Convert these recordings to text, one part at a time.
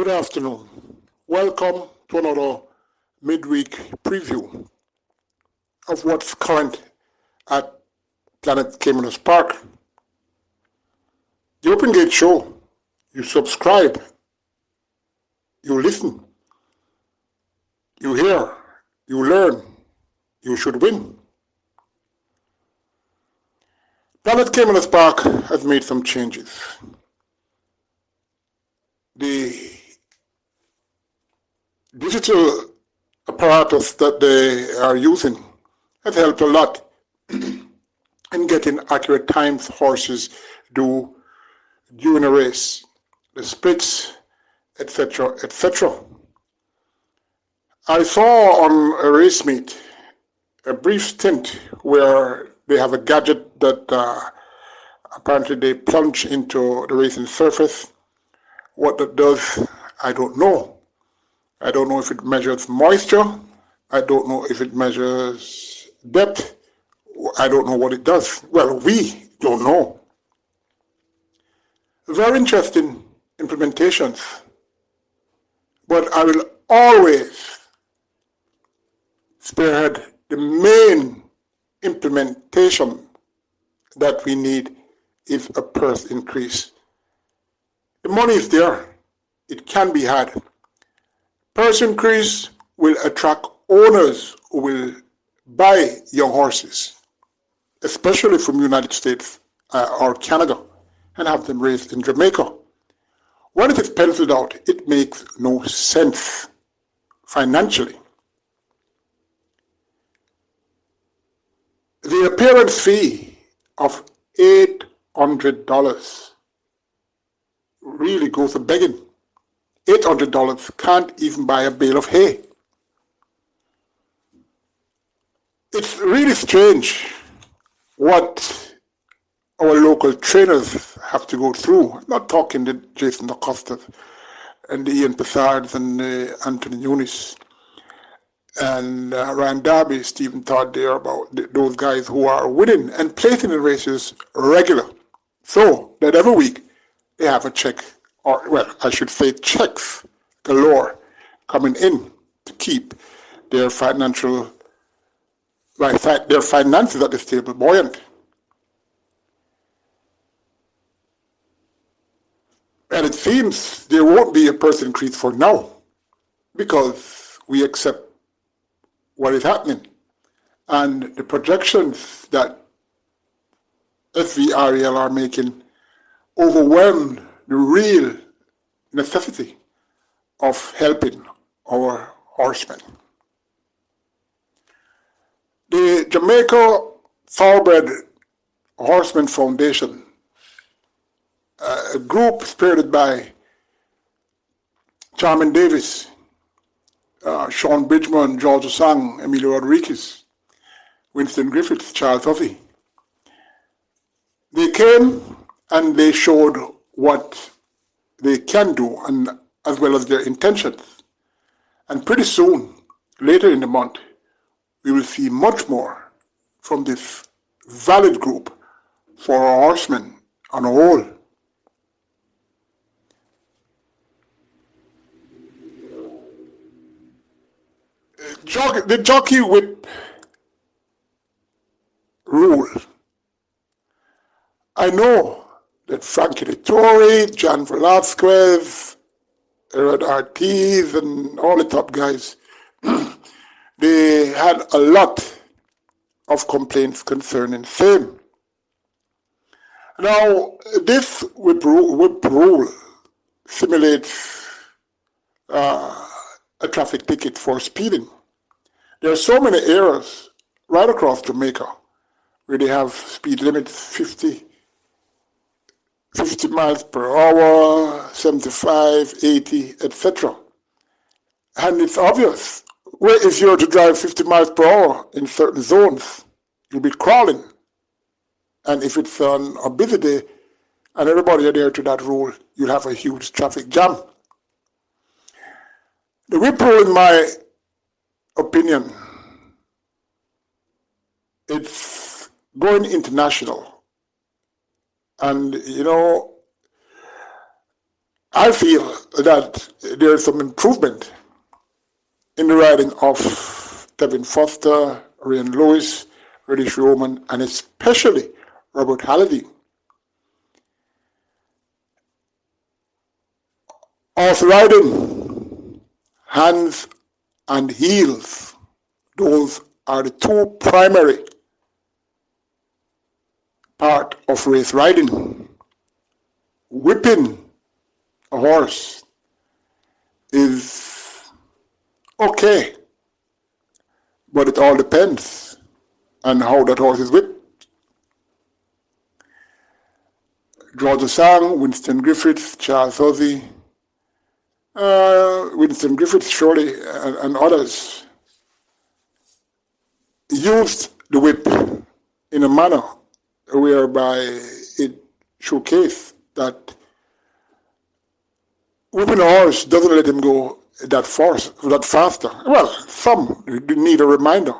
Good afternoon. Welcome to another midweek preview of what's current at Planet Caymanas Park. The Open Gate Show. You subscribe, you listen, you hear, you learn, you should win. Planet Caymanas Park has made some changes. The digital apparatus that they are using has helped a lot in getting accurate times horses do during a race, the splits, etc., etc. I saw on a race meet a brief stint where they have a gadget that apparently they plunge into the racing surface. What that does, I don't know. I don't know if it measures moisture. I don't know if it measures depth. I don't know what it does. Well, we don't know. Very interesting implementations. But I will always spearhead the main implementation that we need is a purse increase. The money is there. It can be had. Purse increase will attract owners who will buy young horses, especially from the United States or Canada, and have them raised in Jamaica. When it is penciled out, it makes no sense financially. The appearance fee of $800 really goes a begging. $800 can't even buy a bale of hay. It's really strange what our local trainers have to go through. I'm not talking to Jason Acosta and the Ian Passards and Anthony Nunes and Ryan Darby, Stephen Todd there, about those guys who are winning and placing in races regular. So that every week they have a check, or well, I should say checks galore coming in to keep their finances at the table buoyant. And it seems there won't be a purse increase for now because we accept what is happening. And the projections that SVREL are making overwhelm the real necessity of helping our horsemen. The Jamaica Thoroughbred Horseman Foundation, a group spearheaded by Charmin Davis, Sean Bridgman, George Osang, Emilio Rodriguez, Winston Griffiths, Charles Huffey. They came and they showed what they can do, and as well as their intentions. And pretty soon, later in the month, we will see much more from this valid group for our horsemen on a whole. The jockey whip rule. I know that Frankie Dettori, John Velasquez, Erod Ortiz, and all the top guys, they had a lot of complaints concerning same. Now, this whip rule simulates a traffic ticket for speeding. There are so many areas right across Jamaica where they have speed limits 50 miles per hour, 75, 80, etc. And it's obvious. Where if you're to drive 50 miles per hour in certain zones, you'll be crawling. And if it's on a busy day and everybody adhere to that rule, you'll have a huge traffic jam. The whip rule, in my opinion, it's going international. And, you know, I feel that there is some improvement in the riding of Kevin Foster, Ryan Lewis, Reddish Roman, and especially Robert Halliday. Horse riding, hands and heels, those are the two primary part of race riding. Whipping a horse is okay, but it all depends on how that horse is whipped. George Sang, Winston Griffiths, Charles Hosey, Winston Griffiths surely, and others used the whip in a manner whereby it showcased that whipping a horse doesn't let him go that faster. Well, some need a reminder.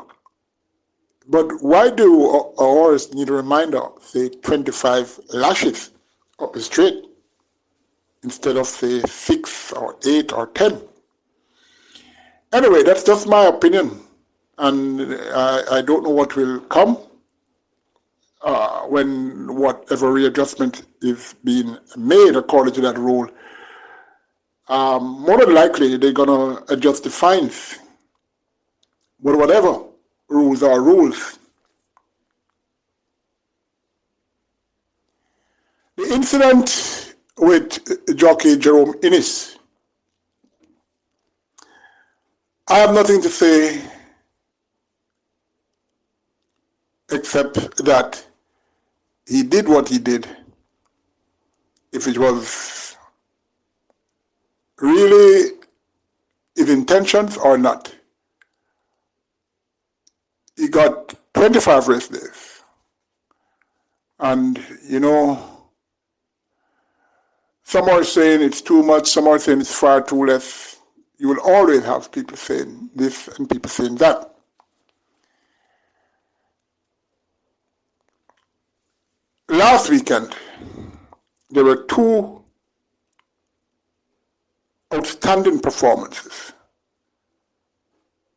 But why do a horse need a reminder, say 25 lashes up the straight, instead of say 6 or 8 or 10? Anyway, that's just my opinion, and I don't know what will come when whatever readjustment is being made according to that rule. More than likely, they're going to adjust the fines. But whatever, rules are rules. The incident with jockey Jerome Innes, I have nothing to say except that he did what he did. If it was really his intentions or not. He got 25 race days. And, some are saying it's too much, some are saying it's far too less. You will always have people saying this and people saying that. Last weekend, there were two outstanding performances.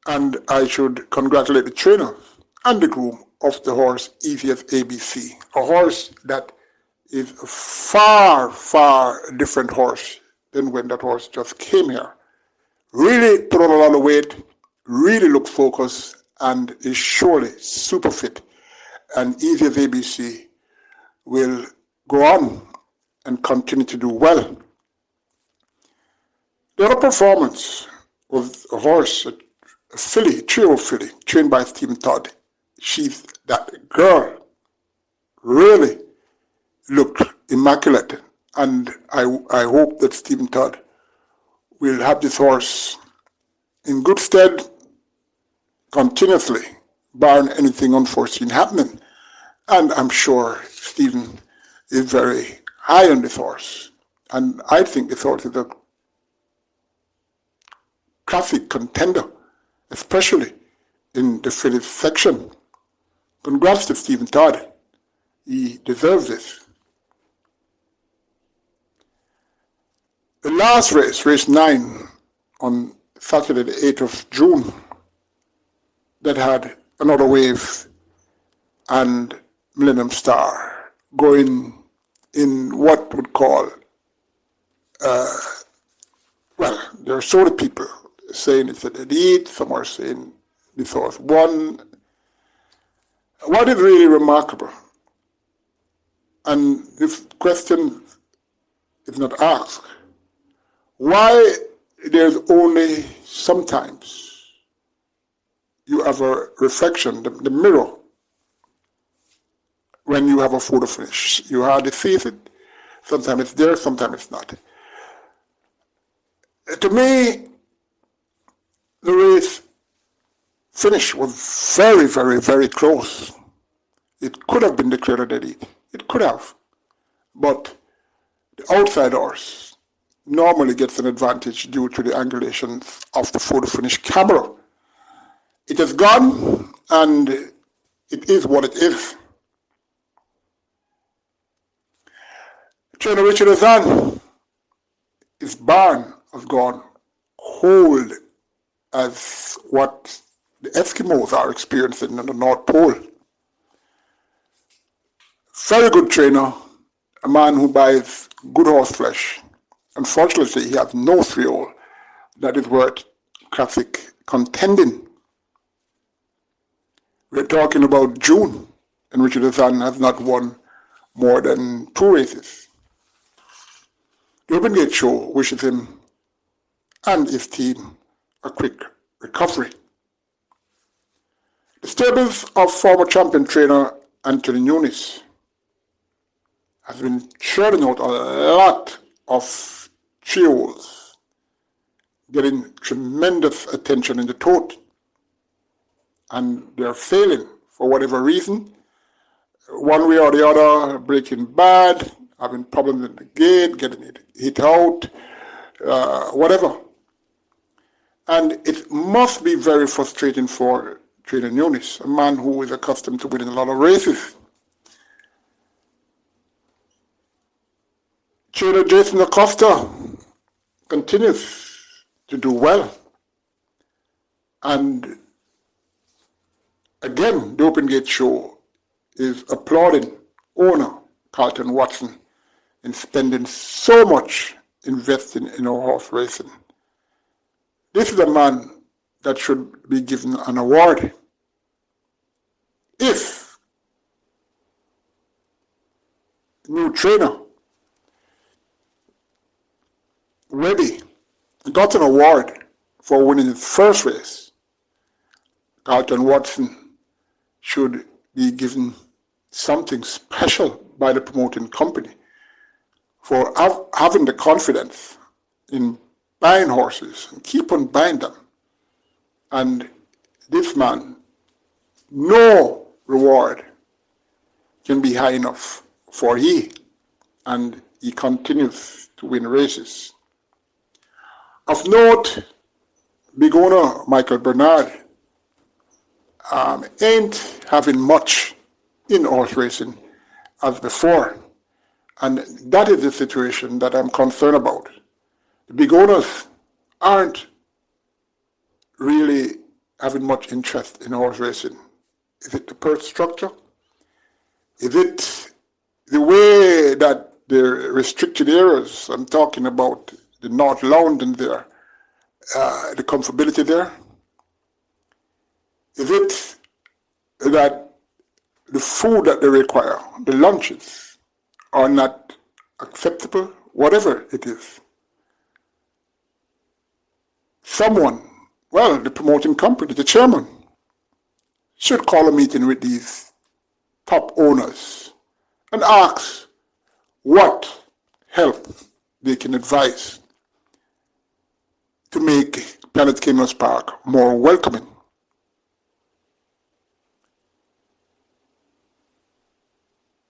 And I should congratulate the trainer and the groom of the horse Easy as ABC, a horse that is a far, far different horse than when that horse just came here. Really put on a lot of weight, really looked focused, and is surely super fit. And Easy as ABC will go on and continue to do well. The other performance was a horse, a filly, trio filly, trained by Stephen Todd. She's that girl. Really looked immaculate. And I hope that Stephen Todd will have this horse in good stead continuously, barring anything unforeseen happening. And I'm sure Stephen is very high on this horse. And I think this horse is a classic contender, especially in the fillies section. Congrats to Stephen Todd. He deserves this. The last race, race 9, on Saturday the 8th of June, that had another wave and Millennium Star going in what would call, well, there are sort of people saying it's an elite, some are saying this horse won. What is really remarkable, and this question is not asked, why there's only sometimes you have a reflection, the mirror, when you have a photo finish. You hardly see it. Sometimes it's there, sometimes it's not. To me, the race finish was very, very, very close. It could have been declared a elite. It could have. But the outside horse normally gets an advantage due to the angulations of the photo finish camera. It has gone, and it is what it is. Trainer Richard Azan his barn has gone cold as what the Eskimos are experiencing in the North Pole. Very good trainer, a man who buys good horse flesh. Unfortunately, he has no 3-year-old that is worth classic contending. We're talking about June, in which the son has not won more than 2 races. The Open Gate Show wishes him and his team a quick recovery. The stables of former champion trainer Anthony Nunes has been churning out a lot of trios, getting tremendous attention in the tote, and they're failing for whatever reason, one way or the other, breaking bad, having problems in the gate, getting it hit out, whatever. And it must be very frustrating for trainer Nunes, a man who is accustomed to winning a lot of races. Trainer Jason Acosta continues to do well. And again, the Open Gate Show is applauding owner Carlton Watson in spending so much investing in our horse racing. This is a man that should be given an award. If new trainer Webby got an award for winning his first race, Carlton Watson should be given something special by the promoting company for having the confidence in buying horses and keep on buying them. And this man, no reward can be high enough for he, and he continues to win races. Of note, big owner Michael Bernard ain't having much in horse racing as before, and that is the situation that I'm concerned about. The big owners aren't really having much interest in horse racing. Is it the purse structure? Is it the way that the restricted areas, I'm talking about the North London there, the comfortability there? Is it that the food that they require, the lunches, are not acceptable? Whatever it is. Someone, well, the promoting company, the chairman, should call a meeting with these top owners and ask what help they can advise to make Planet Caymanas Park more welcoming.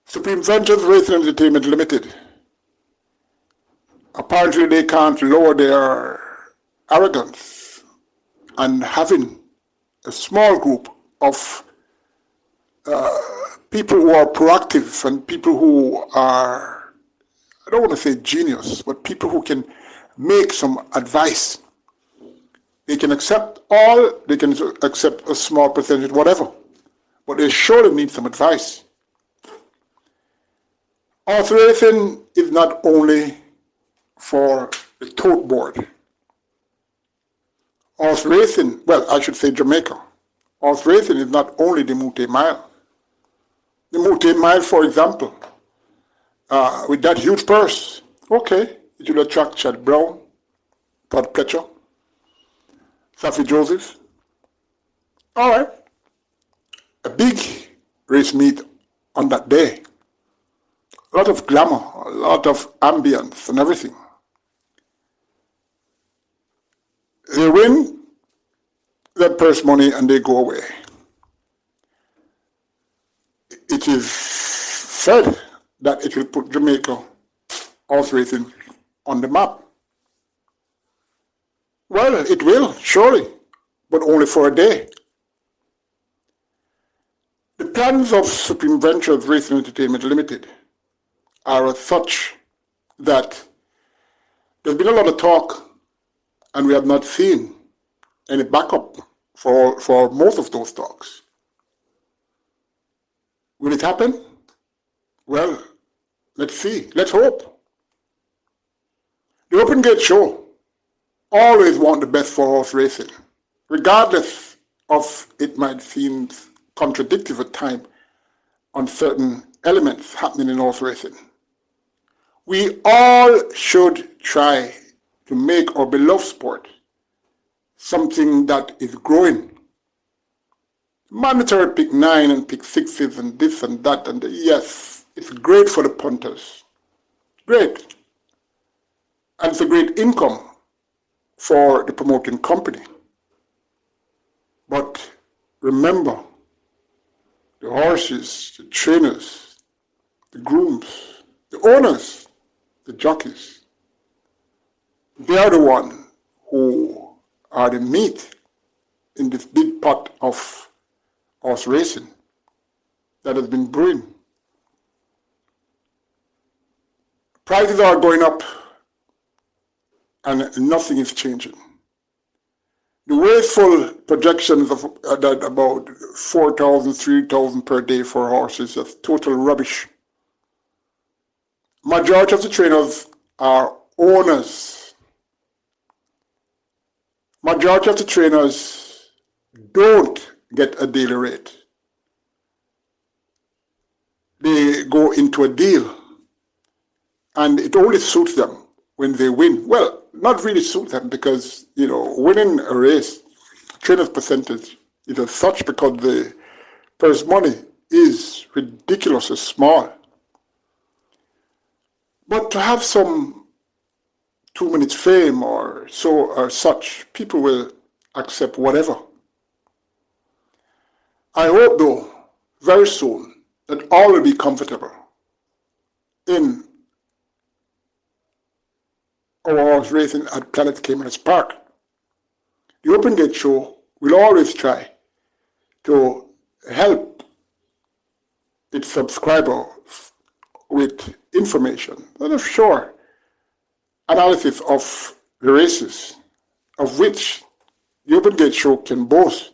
Supreme Ventures Racing Entertainment Limited. Apparently they can't lower their arrogance and having a small group of people who are proactive and people who are, I don't want to say genius, but people who can make some advice. They can accept all, they can accept a small percentage, whatever, but they surely need some advice. Horse racing is not only for the tote board. Horse racing, well, I should say Jamaica. Horse racing is not only the Mute Mile. The Mute Mile, for example, with that huge purse, okay, it will attract Chad Brown, Todd Pletcher, Safi Joseph. All right, a big race meet on that day. A lot of glamour, a lot of ambience and everything. They win that purse money and they go away. It is said that it will put Jamaica horse racing on the map. Well, it will, surely, but only for a day. The plans of Supreme Ventures Racing Entertainment Limited are as such that There's been a lot of talk, and we have not seen any backup for most of those talks. Will it happen? Well, let's see. Let's hope. The Open Gate Show always want the best for horse racing, regardless of it might seem contradictory at times on certain elements happening in horse racing. We all should try to make our beloved sport something that is growing. Mandatory pick 9 and pick 6s and this and that, and yes, it's great for the punters. Great. And it's a great income for the promoting company. But remember, the horses, the trainers, the grooms, the owners, the jockeys, they are the ones who are the meat in this big pot of horse racing that has been brewing. Prices are going up and nothing is changing. The wasteful projections of that about 4,000, 3,000 per day for horses is total rubbish. Majority of the trainers are owners. Majority of the trainers don't get a daily rate. They go into a deal and it only suits them when they win. Well, not really suits them because, winning a race, trainer's percentage is as such because the purse money is ridiculously small. But to have some 2 minutes fame or so or such, people will accept whatever. I hope, though, very soon, that all will be comfortable in our horse racing at Planet Caymanas Park. The Open Gate Show will always try to help its subscribers with information and a sure analysis of the races, of which the Open Gate Show can boast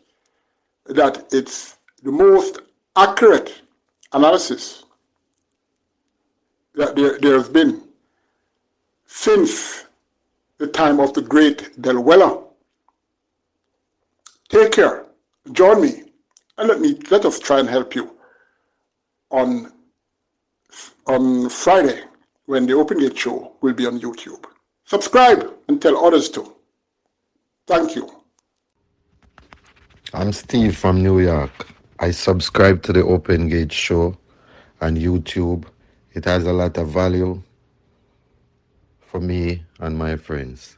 that it's the most accurate analysis that there has been since the time of the great Del Weller. Take care, join me, and let us try and help you on Friday when the Open Gate Show will be on YouTube. Subscribe and tell others to. Thank you. I'm Steve from New York. I subscribe to the Open Gate Show on YouTube. It has a lot of value for me and my friends.